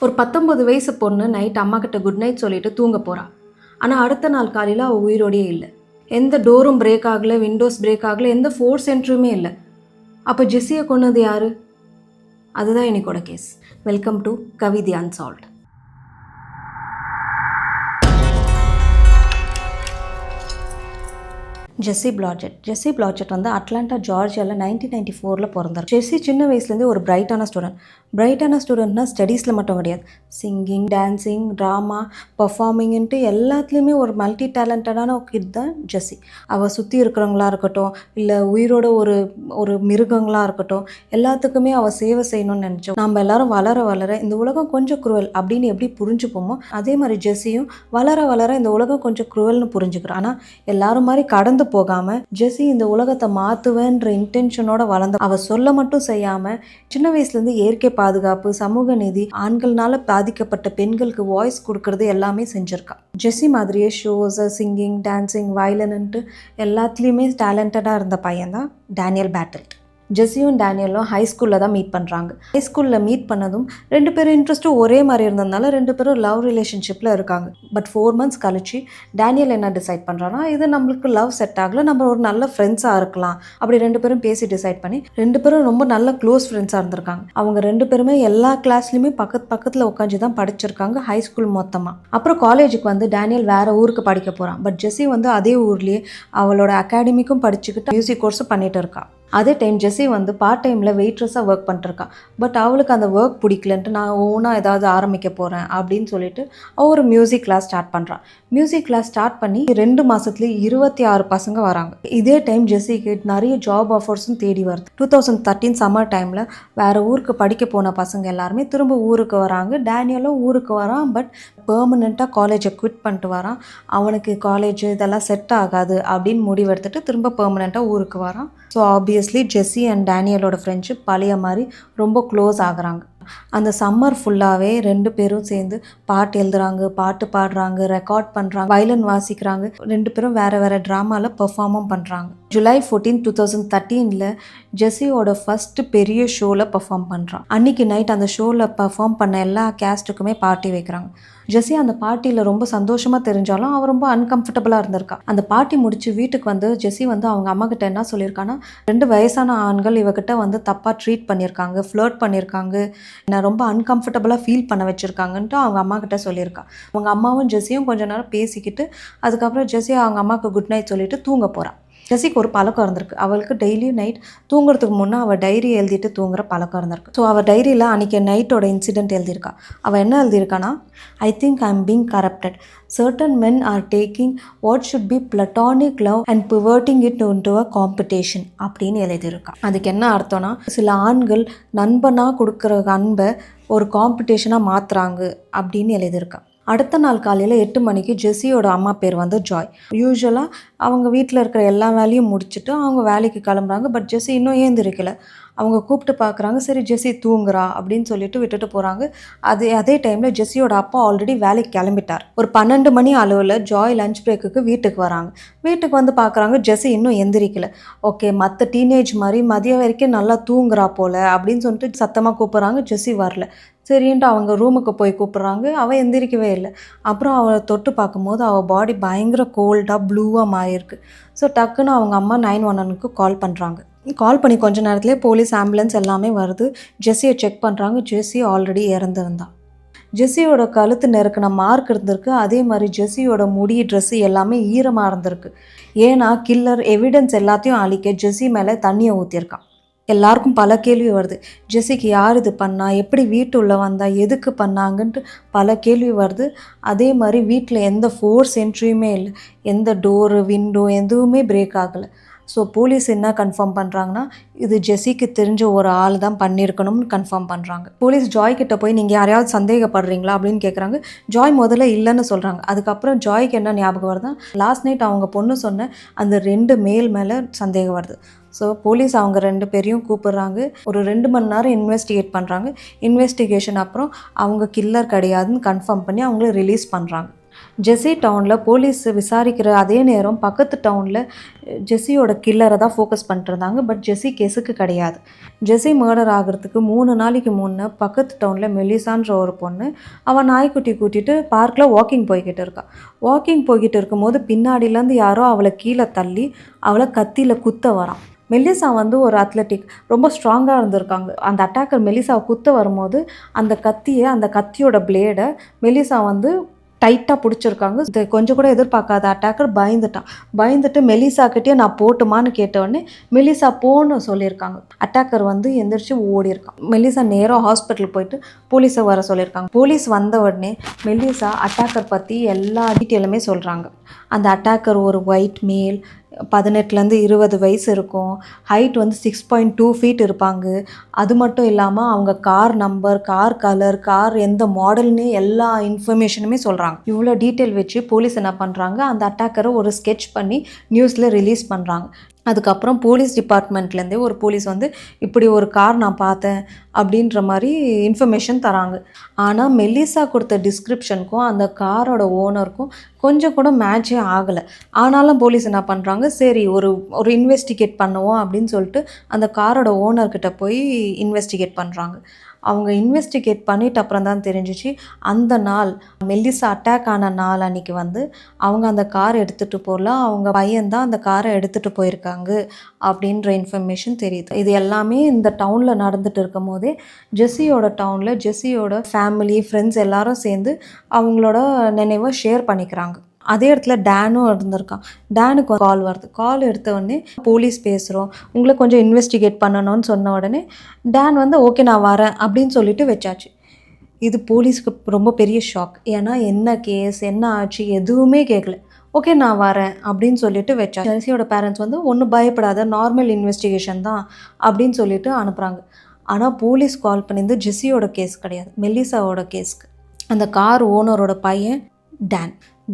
ஒரு 19 வயசு பொண்ணு நைட் அம்மாக்கிட்ட குட் நைட் சொல்லிட்டு தூங்க போகிறா. ஆனால் அடுத்த நாள் காலையில் அவள் உயிரோடையே இல்லை. எந்த டோரும் பிரேக் ஆகலை, விண்டோஸ் பிரேக் ஆகலை, எந்த ஃபோர்ஸ் சென்டருமே இல்லை. அப்போ ஜெஸ்ஸியை கொன்னது யாரு? அதுதான் இன்னைக்கோட கேஸ். வெல்கம் டு கவிதை அன்சால்வ்ட். ஜெஸ்ஸி பிளாட்ஜெட் வந்து அட்லாண்டா ஜார்ஜியாவில் 1994 பிறந்தார். ஜெஸ்ஸி சின்ன வயசுலேருந்தே ஒரு பிரைட்டான ஸ்டூடெண்ட்னா ஸ்டடீஸில் மட்டும் கிடையாது, சிங்கிங், டான்ஸிங், ட்ராமா, பர்ஃபார்மிங்ன்ட்டு எல்லாத்துலேயுமே ஒரு மல்டி டேலண்டடான ஒரு கிட் தான் ஜெஸ்ஸி. அவள் சுற்றி இருக்கிறவங்களா இருக்கட்டும், இல்லை உயிரோட ஒரு மிருகங்களாக இருக்கட்டும், எல்லாத்துக்குமே அவள் சேவை செய்யணும்னு நினச்சோம். நம்ம எல்லாரும் வளர இந்த உலகம் கொஞ்சம் குருவல் அப்படின்னு எப்படி புரிஞ்சுப்போமோ, அதே மாதிரி ஜெஸ்ஸியும் வளர இந்த உலகம் கொஞ்சம் குருவல்னு புரிஞ்சுக்கிறோம். ஆனால் எல்லாரும் மாதிரி கடந்து போகாம ஜெஸ்ஸி இந்த உலகத்தை மாத்துவேன்ற இன்டென்ஷனோட வளர்ந்த. அவ சொல்ல மட்டும் செய்யாம சின்ன வயசுல இருந்து இயற்கை பாதுகாப்பு, சமூக நீதி, ஆண்கள்னால பாதிக்கப்பட்ட பெண்களுக்கு வாய்ஸ் கொடுக்கறது எல்லாமே செஞ்சிருக்கா. ஜெஸ்ஸி மாதிரியே ஷோஸ், சிங்கிங், டான்சிங், வயலின்ட்டு எல்லாத்துலேயுமே டேலண்டடா இருந்த பையன் தான் டேனியல் பேட்டில்ட். ஜெஸ்ஸியும் டேனியலும் ஹை ஸ்கூலில் தான் மீட் பண்ணுறாங்க. ஹை ஸ்கூலில் மீட் பண்ணதும் ரெண்டு பேரும் இன்ட்ரெஸ்ட்டும் ஒரே மாதிரி இருந்ததுனால ரெண்டு பேரும் லவ் ரிலேஷன்ஷிப்பில் இருக்காங்க. பட் 4 months கழிச்சு டேனியல் என்ன டிசைட் பண்ணுறான்னா, இது நம்மளுக்கு லவ் செட் ஆகலை, நம்ம ஒரு நல்ல ஃப்ரெண்ட்ஸாக இருக்கலாம் அப்படி ரெண்டு பேரும் பேசி டிசைட் பண்ணி ரெண்டு பேரும் ரொம்ப நல்ல க்ளோஸ் ஃப்ரெண்ட்ஸாக இருந்திருக்காங்க. அவங்க ரெண்டு பேருமே எல்லா கிளாஸ்லையுமே பக்கத்தில் உட்காந்து தான் படிச்சிருக்காங்க ஹை ஸ்கூல் மொத்தமாக. அப்புறம் காலேஜுக்கு வந்து டேனியல் வேறு ஊருக்கு படிக்க போகிறான். பட் ஜெஸ்ஸி வந்து அதே ஊர்லேயே அவளோட அகாடமிக்கும் படிச்சுக்கிட்டு மியூசிக் கோர்ஸும் பண்ணிட்டு இருக்கா. அதே டைம் ஜெஸ்ஸி வந்து பார்ட் டைமில் வெயிட்ரஸாக ஒர்க் பண்ணிட்டுருக்கா. பட் அவளுக்கு அந்த ஒர்க் பிடிக்கலன்ட்டு நான் ஓனாக ஏதாவது ஆரம்பிக்க போகிறேன் அப்படின்னு சொல்லிட்டு அவள் ஒரு மியூசிக் கிளாஸ் ஸ்டார்ட் பண்ணுறான். மியூசிக் கிளாஸ் ஸ்டார்ட் பண்ணி 2 மாதத்துலேயே 26 பசங்க வராங்க. இதே டைம் ஜெஸ்ஸிக்கு நிறைய ஜாப் ஆஃபர்ஸும் தேடி வருது. 2013 சம்மர் டைமில் வேறு ஊருக்கு படிக்க போன பசங்க எல்லாருமே திரும்ப ஊருக்கு வராங்க. டேனியலும் ஊருக்கு வரான். பட் பெர்மனெண்ட்டாக காலேஜை குவிட் பண்ணிட்டு வரான். அவனுக்கு காலேஜ் இதெல்லாம் செட் ஆகாது அப்படின்னு முடிவெடுத்துட்டு திரும்ப பெர்மனெண்ட்டாக ஊருக்கு வரான். ஸோ ஆப்வியஸ்லி ஜெஸ்ஸி அண்ட் டேனியலோட ஃப்ரெண்ட்ஷிப் பழைய மாதிரி ரொம்ப க்ளோஸ் ஆகுறாங்க. அந்த சம்மர் ஃபுல்லாகவே ரெண்டு பேரும் சேர்ந்து பாட்டு எழுதுறாங்க, பாட்டு பாடுறாங்க, ரெக்கார்ட் பண்ணுறாங்க, வயலின் வாசிக்கிறாங்க. ரெண்டு பேரும் வேறு ட்ராமாவில் பெர்ஃபார்மும் பண்ணுறாங்க. July 14, 2013 ஜெஸ்ஸியோட ஃபஸ்ட்டு பெரிய ஷோவில் பெர்ஃபார்ம் பண்ணுறான். அன்றைக்கி நைட் அந்த ஷோவில் பெர்ஃபார்ம் பண்ண எல்லா கேஸ்ட்டுக்குமே பார்ட்டி வைக்கிறாங்க. ஜெஸ்ஸி அந்த பார்ட்டியில் ரொம்ப சந்தோஷமாக தெரிஞ்சாலும் அவள் ரொம்ப அன்கம்ஃபர்டபுளாக இருந்திருக்கா. அந்த பார்ட்டி முடிச்சு வீட்டுக்கு வந்து ஜெஸ்ஸி வந்து அவங்க அம்மா கிட்ட என்ன சொல்லியிருக்கான்னா, 2 வயசான ஆண்கள் இவகிட்ட வந்து தப்பாக ட்ரீட் பண்ணியிருக்காங்க, ஃப்ளர்ட் பண்ணியிருக்காங்க, நான் ரொம்ப அன்கம்ஃபர்டபுளாக ஃபீல் பண்ண வச்சுருக்காங்கன்ட்டு அவங்க அம்மா கிட்ட சொல்லியிருக்கா. அவங்க அம்மாவும் ஜெஸ்ஸியும் கொஞ்ச நேரம் பேசிக்கிட்டு அதுக்கப்புறம் ஜெஸ்ஸி அவங்க அம்மாவுக்கு குட் நைட் சொல்லிட்டு தூங்க போகிறான். ஜெஸ்ஸிக்கு ஒரு பழக்கம் இருந்திருக்கு. அவளுக்கு டெய்லியும் நைட் தூங்குறதுக்கு முன்னே அவள் டைரி எழுதிட்டு தூங்குற பழக்கம் இருந்திருக்கு. ஸோ அவள் டைரியில் அன்றைக்கி நைட்டோட இன்சிடென்ட் எழுதியிருக்கா. அவள் என்ன எழுதியிருக்கானா, I think I am being corrupted. Certain men are taking what should be platonic love and perverting it into a competition அப்படின்னு எழுதியிருக்கா. அதுக்கு என்ன அர்த்தம்னா, சில ஆண்கள் நண்பனாக கொடுக்குற அன்பை ஒரு காம்படிஷனாக மாற்றுறாங்க அப்படின்னு எழுதியிருக்கா. அடுத்த நாள் காலையில் 8 மணிக்கு ஜெஸ்ஸியோட அம்மா பேர் வந்து ஜாய். யூஸ்வலாக அவங்க வீட்டில் இருக்கிற எல்லா வேலையும் முடிச்சுட்டு அவங்க வேலைக்கு கிளம்புறாங்க. பட் ஜெஸ்ஸி இன்னும் ஏந்திருக்கல. அவங்க கூப்பிட்டு பார்க்குறாங்க. சரி ஜெஸ்ஸி தூங்குறா அப்படின்னு சொல்லிட்டு விட்டுட்டு போகிறாங்க. அதே டைமில் ஜெஸ்ஸியோட அப்பா ஆல்ரெடி வேலைக்கு கிளம்பிட்டார். ஒரு 12 மணி அளவில் ஜாய் லஞ்ச் பிரேக்குக்கு வீட்டுக்கு வராங்க. வீட்டுக்கு வந்து பார்க்குறாங்க ஜெஸ்ஸி இன்னும் எந்திரிக்கல. ஓகே, மற்ற டீனேஜ் மாதிரி மதியம் வரைக்கும் நல்லா தூங்குறா போல் அப்படின்னு சொல்லிட்டு சத்தமாக கூப்பிட்றாங்க. ஜெஸ்ஸி வரல. சரின்ட்டு அவங்க ரூமுக்கு போய் கூப்பிட்றாங்க. அவள் எந்திரிக்கவே இல்லை. அப்புறம் அவளை தொட்டு பார்க்கும்போது அவள் பாடி பயங்கர கோல்டாக ப்ளூவாக மாறியிருக்கு. ஸோ டக்குன்னு அவங்க அம்மா 911க்கு கால் பண்ணுறாங்க. கால் பண்ணி கொஞ்ச நேரத்துலேயே போலீஸ், ஆம்புலன்ஸ் எல்லாமே வருது. ஜெஸ்ஸியை செக் பண்ணுறாங்க. ஜெஸ்ஸி ஆல்ரெடி இறந்துருந்தான். ஜெஸ்ஸியோட கழுத்து நெருக்கின மார்க் இருந்திருக்கு. அதே மாதிரி ஜெஸ்ஸியோட முடி, ட்ரெஸ்ஸு எல்லாமே ஈரமாக இருந்திருக்கு. ஏன்னா கில்லர் எவிடன்ஸ் எல்லாத்தையும் அழிக்க ஜெஸ்ஸி மேலே தண்ணியை ஊற்றிருக்கான். எல்லாருக்கும் பல கேள்வி வருது. ஜெஸ்ஸிக்கு யார் இது பண்ணா, எப்படி வீட்டுள்ள வந்தா, எதுக்கு பண்ணாங்கன்ட்டு பல கேள்வி வருது. அதே மாதிரி வீட்டில் எந்த ஃபோர்ஸ் என்ட்ரியுமே இல்லை, எந்த டோரு, விண்டோ எதுவுமே பிரேக் ஆகலை. ஸோ போலீஸ் என்ன கன்ஃபார்ம் பண்ணுறாங்கன்னா, இது ஜெஸ்ஸிக்கு தெரிஞ்ச ஒரு ஆள் தான் பண்ணியிருக்கணும்னு கன்ஃபார்ம் பண்ணுறாங்க. போலீஸ் ஜாய் கிட்ட போய் நீங்கள் யாரையாவது சந்தேகப்படுறீங்களா அப்படின்னு கேட்குறாங்க. ஜாய் முதல்ல இல்லைன்னு சொல்கிறாங்க. அதுக்கப்புறம் ஜாய்க்கு என்ன ஞாபகம் வருதுன்னா, லாஸ்ட் நைட் அவங்க பொண்ணு சொன்ன அந்த 2 மேல் மேலே சந்தேகம் வருது. ஸோ போலீஸ் அவங்க 2 பேரையும் கூப்பிட்றாங்க. ஒரு 2 மணி நேரம் இன்வெஸ்டிகேட் பண்ணுறாங்க. இன்வெஸ்டிகேஷன் அப்புறம் அவங்க கில்லர் கிடையாதுன்னு கன்ஃபார்ம் பண்ணி அவங்கள ரிலீஸ் பண்ணுறாங்க. ஜெஸ்ஸி டவுனில் போலீஸ் விசாரிக்கிற அதே நேரம் பக்கத்து டவுனில் ஜெஸ்ஸியோட கில்லரை தான் ஃபோக்கஸ் பண்ணிட்டுருந்தாங்க. பட் ஜெஸ்ஸி கேஸுக்கு கிடையாது. ஜெஸ்ஸி மர்டர் ஆகிறதுக்கு 3 நாளைக்கு முன்னே பக்கத்து டவுனில் மெலிசான்ற ஒரு பொண்ணு அவள் நாய்க்குட்டி கூட்டிகிட்டு பார்க்கில் வாக்கிங் போய்கிட்டு இருக்கா. வாக்கிங் போய்கிட்டு இருக்கும்போது பின்னாடியிலேருந்து யாரோ அவளை கீழே தள்ளி அவளை கத்தியில் குத்த வரான். மெலிசா வந்து ஒரு அத்லெட்டிக், ரொம்ப ஸ்ட்ராங்காக இருந்திருக்காங்க. அந்த அட்டாக்கர் மெலிசாவை குத்த வரும்போது அந்த கத்தியோட பிளேடை மெலிசா வந்து டைட்டாக பிடிச்சிருக்காங்க. இது கொஞ்சம் கூட எதிர்பார்க்காத அட்டாக்கர் பயந்துட்டு மெலிசாக்கிட்டே நான் போட்டுமான்னு கேட்டவுடனே மெலிசா போன்னு சொல்லியிருக்காங்க. அட்டாக்கர் வந்து எந்திரிச்சு ஓடி இருக்கான். மெலிசா நேராக ஹாஸ்பிட்டல் போயிட்டு போலீஸை வர சொல்லியிருக்காங்க. போலீஸ் வந்த உடனே மெலிசா அட்டாக்கர் பற்றி எல்லா டீட்டெயிலுமே சொல்கிறாங்க. அந்த அட்டாக்கர் ஒரு ஒயிட் மேல், 18லேருந்து 20 வயசு இருக்கும். ஹைட் வந்து 6.2 ஃபீட் இருப்பாங்க. அது மட்டும் இல்லாமல் அவங்க car number, car colour, car எந்த மாடல்னு எல்லா இன்ஃபர்மேஷனுமே சொல்கிறாங்க. இவ்வளோ டீட்டெயில் வச்சு போலீஸ் என்ன பண்ணுறாங்க, அந்த அட்டாக்கரை ஒரு ஸ்கெட்ச் பண்ணி நியூஸில் ரிலீஸ் பண்ணுறாங்க. அதுக்கப்புறம் போலீஸ் டிபார்ட்மெண்ட்லேருந்தே ஒரு போலீஸ் வந்து இப்படி ஒரு கார் நான் பார்த்தேன் அப்படின்ற மாதிரி இன்ஃபர்மேஷன் தராங்க. ஆனால் மெலிசா கொடுத்த டிஸ்கிரிப்ஷனுக்கும் அந்த காரோட ஓனருக்கும் கொஞ்சம் கூட மேட்சே ஆகலை. ஆனாலும் போலீஸ் என்ன பண்ணுறாங்க, சரி ஒரு இன்வெஸ்டிகேட் பண்ணுவோம் அப்படின்னு சொல்லிட்டு அந்த காரோட ஓனர்கிட்ட போய் இன்வெஸ்டிகேட் பண்ணுறாங்க. அவங்க இன்வெஸ்டிகேட் பண்ணிட்டு அப்புறம் தான் தெரிஞ்சிச்சு, அந்த நாள் மெல்லிசா அட்டாக் ஆன நாள் அன்றைக்கி வந்து அவங்க அந்த கார் எடுத்துகிட்டு போகல, அவங்க பையன்தான் அந்த காரை எடுத்துகிட்டு போயிருக்காங்க அப்படின்ற இன்ஃபர்மேஷன் தெரியுது. இது எல்லாமே இந்த டவுனில் நடந்துட்டு இருக்கும் போதே ஜெஸ்ஸியோட ஃபேமிலி, ஃப்ரெண்ட்ஸ் எல்லாரும் சேர்ந்து அவங்களோட நினைவை ஷேர் பண்ணிக்கிறாங்க. அதே இடத்துல டேனும் இருந்திருக்கான். டேனுக்கு கால் வருது. கால் எடுத்த உடனே போலீஸ் பேசுகிறோம், உங்களை கொஞ்சம் இன்வெஸ்டிகேட் பண்ணணும்னு சொன்ன உடனே டேன் வந்து ஓகே நான் வரேன் அப்படின்னு சொல்லிட்டு வச்சாச்சு. இது போலீஸ்க்கு ரொம்ப பெரிய ஷாக். ஏன்னா என்ன கேஸ், என்ன ஆச்சு எதுவுமே கேட்கல. ஓகே நான் வரேன் அப்படின்னு சொல்லிட்டு வச்சா. ஜெஸ்ஸியோட பேரண்ட்ஸ் வந்து ஒன்றும் பயப்படாத, நார்மல் இன்வெஸ்டிகேஷன் தான் அப்படின்னு சொல்லிட்டு அனுப்புகிறாங்க. ஆனால் போலீஸ் கால் பண்ணியிருந்து ஜெஸ்ஸியோட கேஸ் கிடையாது, மெல்லிசாவோட கேஸ்க்கு. அந்த கார் ஓனரோட பையன்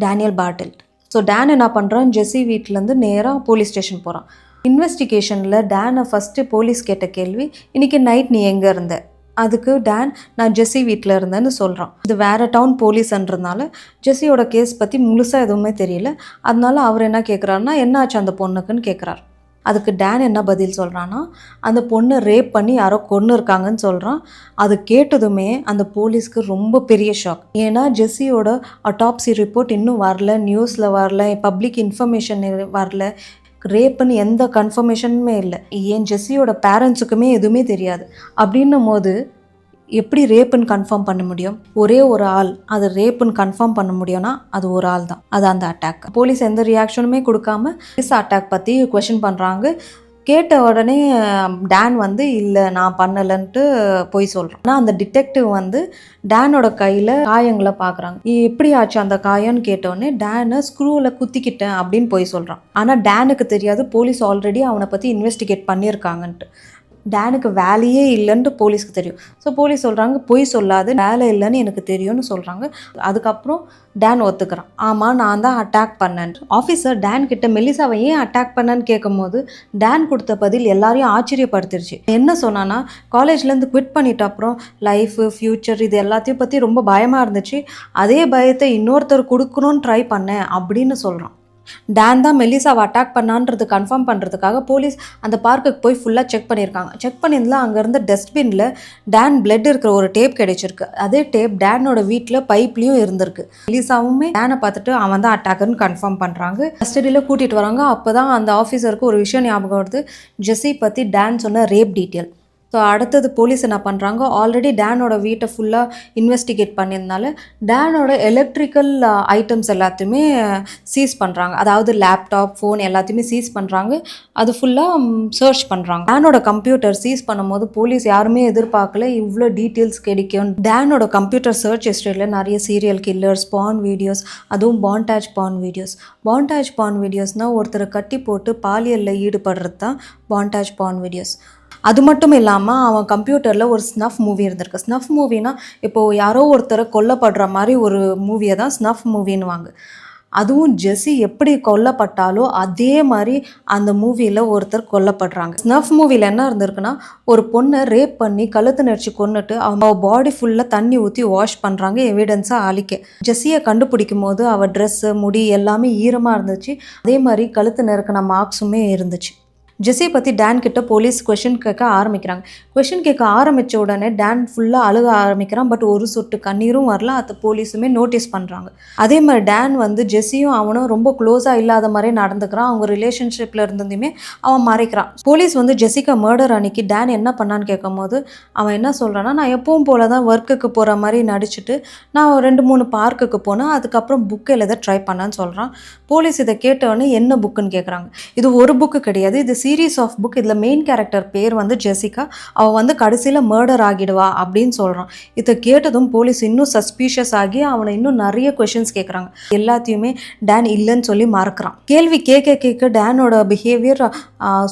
டேனியல் பார்டெல்ட். ஸோ டேன் என்ன பண்ணுறான், ஜெஸ்ஸி வீட்டிலேருந்து நேராக போலீஸ் ஸ்டேஷன் போகிறான். இன்வெஸ்டிகேஷனில் டேனை ஃபஸ்ட்டு போலீஸ் கேட்ட கேள்வி, இன்றைக்கி நைட் நீ எங்கே இருந்த? அதுக்கு டேன் நான் ஜெஸ்ஸி வீட்டில் இருந்தேன்னு சொல்கிறான். இது வேறு டவுன் போலீஸ்ன்றதுனால ஜெஸ்ஸியோட கேஸ் பற்றி முழுசாக எதுவுமே தெரியல. அதனால அவர் என்ன கேட்குறாருன்னா, என்ன ஆச்சு அந்த பொண்ணுக்குன்னு கேட்குறாரு. அதுக்கு டேன் என்ன பதில் சொல்கிறான்னா, அந்த பொண்ணை ரேப் பண்ணி யாரோ கொன்று இருக்காங்கன்னு சொல்கிறான். அது கேட்டதுமே அந்த போலீஸ்க்கு ரொம்ப பெரிய ஷாக். ஏன்னா ஜெஸ்ஸியோட அட்டாப்சி ரிப்போர்ட் இன்னும் வரல, நியூஸில் வரல, பப்ளிக் இன்ஃபர்மேஷன் வரல, ரேப்புன்னு எந்த கன்ஃபர்மேஷனுமே இல்லை. ஏன் ஜெஸ்ஸியோட பேரண்ட்ஸுக்குமே எதுவுமே தெரியாது. அப்படின்னும் போது எப்படி ரேப்புன்னு கன்ஃபார்ம் பண்ண முடியும்? ஒரே ஒரு ஆள் அது ரேப்புன்னு கன்ஃபார்ம் பண்ண முடியும்னா அது ஒரு ஆள் தான், அது அந்த அட்டாக். போலீஸ் எந்த ரியாக்ஷனுமே கொடுக்காம அட்டாக் பற்றி கொஷின் பண்ணுறாங்க. கேட்ட உடனே டேன் வந்து இல்லை நான் பண்ணலைன்ட்டு போய் சொல்கிறான். ஆனால் அந்த டிடெக்டிவ் வந்து டேனோட கையில் காயங்களை பார்க்குறாங்க. எப்படி ஆச்சு அந்த காயம்னு கேட்டோடனே டேனை ஸ்க்ரூவில் குத்திக்கிட்டேன் அப்படின்னு போய் சொல்கிறான். ஆனால் டேனுக்கு தெரியாது போலீஸ் ஆல்ரெடி அவனை பற்றி இன்வெஸ்டிகேட் பண்ணியிருக்காங்கன்ட்டு. டேனுக்கு வேலையே இல்லைன்ட்டு போலீஸ்க்கு தெரியும். ஸோ போலீஸ் சொல்கிறாங்க, பொய் சொல்லாது, வேலை இல்லைன்னு எனக்கு தெரியும்னு சொல்கிறாங்க. அதுக்கப்புறம் டேன் ஒத்துக்கிறான், ஆமாம் நான் தான் அட்டாக் பண்ணேன். ஆஃபீஸர் டேன் கிட்ட மெல்லிசாவை ஏன் அட்டாக் பண்ணேன்னு கேட்கும்போது டேன் கொடுத்த பதில் எல்லாரையும் ஆச்சரியப்படுத்திருச்சு. என்ன சொன்னான்னா, காலேஜ்லேருந்து குவிட் பண்ணிட்ட அப்புறம் லைஃபு, ஃப்யூச்சர் இது எல்லாத்தையும் பற்றி ரொம்ப பயமாக இருந்துச்சு, அதே பயத்தை இன்னொருத்தர் கொடுக்கணும்னு ட்ரை பண்ணேன் அப்படின்னு சொல்கிறான். டேன் தான் மெல்லிசாவை அட்டாக் பண்ணான்றது கன்ஃபார்ம் பண்ணுறதுக்காக போலீஸ் அந்த பார்க்குக்கு போய் ஃபுல்லாக செக் பண்ணியிருக்காங்க. செக் பண்ணியிருந்தால் அங்கே இருந்த டஸ்ட்பினில் டேன் பிளட் இருக்கிற ஒரு டேப் கிடைச்சிருக்கு. அதே டேப் டேனோட வீட்டில் பைப்லேயும் இருந்திருக்கு. மெல்லிசாவுமே டேனை பார்த்துட்டு அவன் தான் அட்டாக்கர்னு கன்ஃபார்ம் பண்ணுறாங்க. கஸ்டடியில் கூட்டிகிட்டு வராங்க. அப்போ தான் அந்த ஆஃபீஸருக்கு ஒரு விஷயம் ஞாபகம் வருது, ஜெஸ்ஸி பற்றி டேன் சொன்ன ரேப் டீட்டெயில். ஸோ அடுத்தது போலீஸ் என்ன பண்ணுறாங்க, ஆல்ரெடி டேனோட வீட்டை ஃபுல்லாக இன்வெஸ்டிகேட் பண்ணியிருந்தால டேனோட எலக்ட்ரிக்கல் ஐட்டம்ஸ் எல்லாத்தையுமே சீஸ் பண்ணுறாங்க. அதாவது லேப்டாப், ஃபோன் எல்லாத்தையுமே சீஸ் பண்ணுறாங்க. அது ஃபுல்லாக சர்ச் பண்ணுறாங்க. டேனோட கம்ப்யூட்டர் சீஸ் பண்ணும்போது போலீஸ் யாருமே எதிர்பார்க்கல இவ்வளோ டீட்டெயில்ஸ் கிடைக்கும். டேனோட கம்ப்யூட்டர் சர்ச் ஹிஸ்ட்ரியில் நிறைய சீரியல் கில்லர்ஸ், பான் வீடியோஸ், அதுவும் பாண்டாஜ் பான் வீடியோஸ்னால் ஒருத்தரை கட்டி போட்டு பாலியலில் ஈடுபடுறது தான் பாண்டாஜ் பான் வீடியோஸ். அது மட்டும் இல்லாமல் அவன் கம்ப்யூட்டரில் ஒரு ஸ்னஃப் மூவி இருந்திருக்கு. ஸ்னஃப் மூவினா இப்போது யாரோ ஒருத்தரை கொல்லப்படுற மாதிரி ஒரு மூவியை தான் ஸ்னஃப் மூவின்னுவாங்க. அதுவும் ஜெஸ்ஸி எப்படி கொல்லப்பட்டாலோ அதே மாதிரி அந்த மூவியில் ஒருத்தர் கொல்லப்படுறாங்க. ஸ்னஃப் மூவியில் என்ன இருந்திருக்குன்னா, ஒரு பொண்ணை ரேப் பண்ணி கழுத்து நெரிச்சு கொன்னுட்டு அவ பாடி ஃபுல்லாக தண்ணி ஊற்றி வாஷ் பண்ணுறாங்க எவிடன்ஸாக அழிக்க. ஜெஸ்ஸியை கண்டுபிடிக்கும் போது அவள் ட்ரெஸ்ஸு முடி எல்லாமே ஈரமாக இருந்துச்சு. அதே மாதிரி கழுத்து நெருக்கின மார்க்ஸுமே இருந்துச்சு. ஜெஸ்ஸியை பற்றி டேன் கிட்ட போலீஸ் கொஷின் கேட்க ஆரம்பிக்கிறாங்க. கொஷின் கேட்க ஆரம்பித்த உடனே டேன் ஃபுல்லாக அழுக ஆரம்பிக்கிறான். பட் ஒரு சொட்டு கண்ணீரும் வரல. அதை போலீஸுமே நோட்டீஸ் பண்ணுறாங்க. அதே மாதிரி டேன் வந்து ஜெஸ்ஸியும் அவனும் ரொம்ப க்ளோஸாக இல்லாத மாதிரி நடந்துக்கிறான். அவங்க ரிலேஷன்ஷிப்பில் இருந்ததையுமே அவன் மறைக்கிறான். போலீஸ் வந்து ஜெசிகா மர்டர் அன்னைக்கு டேன் என்ன பண்ணான்னு கேட்கும் போது அவன் என்ன சொல்கிறான்னா, நான் எப்பவும் போல தான் ஒர்க்குக்கு போகிற மாதிரி நடிச்சுட்டு நான் 2-3 பார்க்குக்கு போனேன். அதுக்கப்புறம் புக்கு எழுத ட்ரை பண்ணான்னு சொல்கிறான். போலீஸ் இதை கேட்டவொடனே என்ன புக்குன்னு கேட்குறாங்க. இது ஒரு புக்கு கிடையாது, இது சீரீஸ் ஆஃப் புக். இதில் மெயின் கேரக்டர் பேர் வந்து ஜெசிகா. அவள் வந்து கடைசியில் மர்டர் ஆகிடுவா அப்படின்னு சொல்கிறான். இதை கேட்டதும் போலீஸ் இன்னும் சஸ்பீஷியஸ் ஆகி அவனை இன்னும் நிறைய கொஷின்ஸ் கேட்குறாங்க. எல்லாத்தையுமே டேன் இல்லைன்னு சொல்லி மறக்கிறான். கேள்வி கேட்க கேட்க டேனோட பிஹேவியர்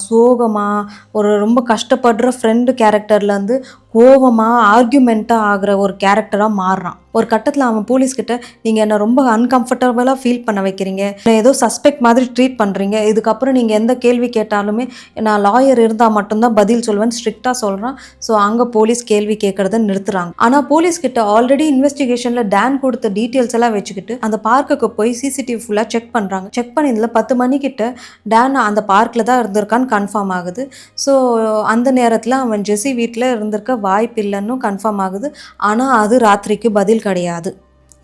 சோகமாக ஒரு ரொம்ப கஷ்டப்படுற ஃப்ரெண்டு கேரக்டர்லேருந்து கோவமாக ஆர்கியூமெண்ட்டாக ஆகிற ஒரு கேரக்டராக மாறுறான். ஒரு கட்டத்தில் அவன் போலீஸ்கிட்ட, நீங்கள் என்னை ரொம்ப அன்கம்ஃபர்டபுளாக ஃபீல் பண்ண வைக்கிறீங்க, என்னை ஏதோ சஸ்பெக்ட் மாதிரி ட்ரீட் பண்ணுறீங்க, இதுக்கப்புறம் நீங்கள் எந்த கேள்வி கேட்டாலுமே நான் லாயர் இருந்தால் மட்டும்தான் பதில் சொல்வேன்னு ஸ்ட்ரிக்டாக சொல்கிறான். ஸோ அங்கே போலீஸ் கேள்வி கேட்குறத நிறுத்துறாங்க. ஆனால் போலீஸ்கிட்ட ஆல்ரெடி இன்வெஸ்டிகேஷனில் டேன் கொடுத்த டீட்டெயில்ஸ் எல்லாம் வச்சுக்கிட்டு அந்த பார்க்குக்கு போய் சிசிடிவி ஃபுல்லாக செக் பண்ணுறாங்க. செக் பண்ணியதில் 10 மணிக்கிட்ட டேன் அந்த பார்க்கில் தான் இருந்திருக்கான்னு கன்ஃபார்ம் ஆகுது. ஸோ அந்த நேரத்தில் அவன் ஜெஸ்ஸி வீட்டில் இருந்திருக்க வாய்ப்பு இல்லைன்னு கன்ஃபார்ம் ஆகுது. ஆனால் அது ராத்திரிக்கு பதில் கிடையாது.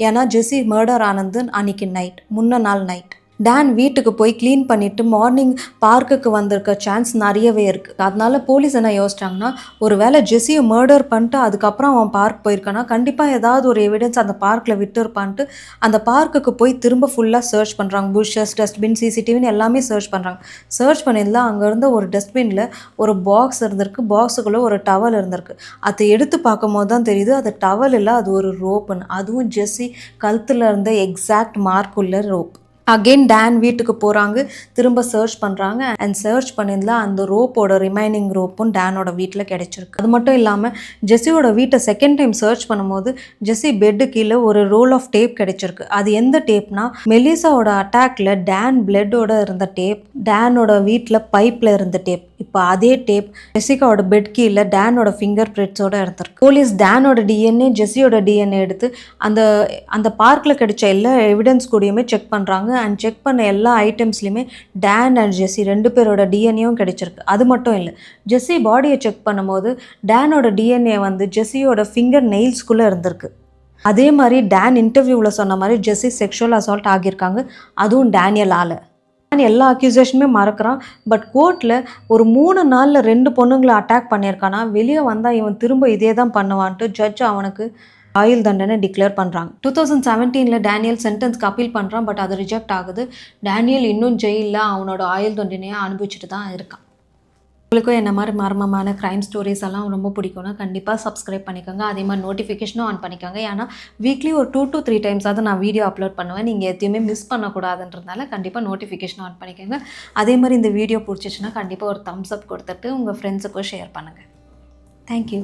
ஏன்னா ஜெஸ்ஸி மர்டர் ஆனது அன்னைக்கு நைட், முன்ன நாள் நைட். டேன் வீட்டுக்கு போய் க்ளீன் பண்ணிவிட்டு மார்னிங் பார்க்குக்கு வந்திருக்க சான்ஸ் நிறையவே இருக்குது. அதனால போலீஸ் என்ன யோசிச்சாங்கன்னா, ஒரு வேளை ஜெஸ்ஸியை மர்டர் பண்ணிட்டு அதுக்கப்புறம் அவன் பார்க் போயிருக்கானா கண்டிப்பாக ஏதாவது ஒரு எவிடன்ஸ் அந்த பார்க்கில் விட்டுருப்பான்ட்டு அந்த பார்க்குக்கு போய் திரும்ப ஃபுல்லாக சர்ச் பண்ணுறாங்க. புஷஸ், டஸ்ட்பின், சிசிடிவின்னு எல்லாமே சர்ச் பண்ணுறாங்க. சர்ச் பண்ணிடலாம். அங்கே இருந்த ஒரு டஸ்ட்பினில் ஒரு பாக்ஸ் இருந்திருக்கு. பாக்ஸுக்குள்ளே ஒரு டவல் இருந்திருக்கு. அதை எடுத்து பார்க்கும் போது தான் தெரியுது அது டவல் இல்லை, அது ஒரு ரோப்புன்னு. அதுவும் ஜெஸ்ஸி கழுத்தில் இருந்த எக்ஸாக்ட் மார்க் உள்ள ரோப். அகெயின் டேன் வீட்டுக்கு போகிறாங்க. திரும்ப சர்ச் பண்ணுறாங்க. அண்ட் சர்ச் பண்ணியிருந்தா அந்த ரோப்போட ரிமைனிங் ரோப்பும் டேனோட வீட்டில் கிடைச்சிருக்கு. அது மட்டும் இல்லாமல் ஜெஸ்ஸியோட வீட்டை செகண்ட் டைம் சர்ச் பண்ணும்போது ஜெஸ்ஸி பெட்டு கீழே ஒரு ரோல் ஆஃப் டேப் கிடைச்சிருக்கு. அது எந்த டேப்னா, மெலிசாவோட அட்டாக்ல டேன் பிளட்டோட இருந்த டேப், டேனோட வீட்டில் பைப்பில் இருந்த டேப். இப்போ அதே டேப் ஜெசிகாவோட பெட் கீழே டேனோட ஃபிங்கர் பிரிண்ட்ஸோட எடுத்திருக்கு. போலீஸ் டேனோட டிஎன்ஏ, ஜெஸ்ஸியோட டிஎன்ஏ எடுத்து அந்த பார்க்கில் கிடைச்ச எல்லா எவிடன்ஸ் கூடயுமே செக் பண்ணுறாங்க. அண்ட் செக் பண்ண எல்லா ஐட்டம்ஸ்லையுமே டேன் அண்ட் ஜெஸ்ஸி 2 பேரோட டிஎன்ஏவும் கிடைச்சிருக்கு. அது மட்டும் இல்லை, ஜெஸ்ஸி பாடியை செக் பண்ணும்போது டேனோட டிஎன்ஏ வந்து ஜெஸ்ஸியோட ஃபிங்கர் நெயில்ஸ்குள்ளே இருந்திருக்கு. அதே மாதிரி டேன் இன்டர்வியூவில் சொன்ன மாதிரி ஜெஸ்ஸி செக்ஷுவல் அசால்ட் ஆகியிருக்காங்க, அதுவும் டேனியலால். எல்லா அக்யூசேஷனுமே மறக்கிறான். பட் கோர்ட்டில் ஒரு 3 நாளில் 2 பொண்ணுங்களை அட்டாக் பண்ணியிருக்கானா, வெளியே வந்தால் இவன் திரும்ப இதே தான் பண்ணுவான்ட்டு ஜட்ஜ் அவனுக்கு ஆயுள் தண்டனை டிக்ளேர் பண்ணுறாங்க. 2017 டேனியல் சென்டென்ஸ்க்கு அப்பீல் பண்ணுறான். பட் அது ரிஜெக்ட் ஆகுது. டேனியல் இன்னும் ஜெயிலில் அவனோட ஆயுள் தண்டனையை அனுபவிச்சுட்டு தான் இருக்கான். உங்களுக்கும் என்ன மாதிரி மர்மமான க்ரைம் ஸ்டோரிஸ் எல்லாம் ரொம்ப பிடிக்கும்னா கண்டிப்பாக சப்ஸ்கிரைப் பண்ணிக்கோங்க. அதே மாதிரி நோட்டிஃபிகேஷனும் ஆன் பண்ணிக்கோங்க. ஏன்னா வீக்லி ஒரு 2 to 3 டைம்ஸாவது நான் வீடியோ அப்லோட் பண்ணுவேன். நீங்கள் எதையுமே மிஸ் பண்ணக்கூடாதுன்றதுனால கண்டிப்பாக நோட்டிஃபிகேஷனும் ஆன் பண்ணிக்கோங்க. அதே மாதிரி இந்த வீடியோ பிடிச்சிச்சுன்னா கண்டிப்பாக ஒரு தம்ஸ் அப் கொடுத்துட்டு உங்கள் ஃப்ரெண்ட்ஸுக்கும் ஷேர் பண்ணுங்கள். தேங்க்யூ.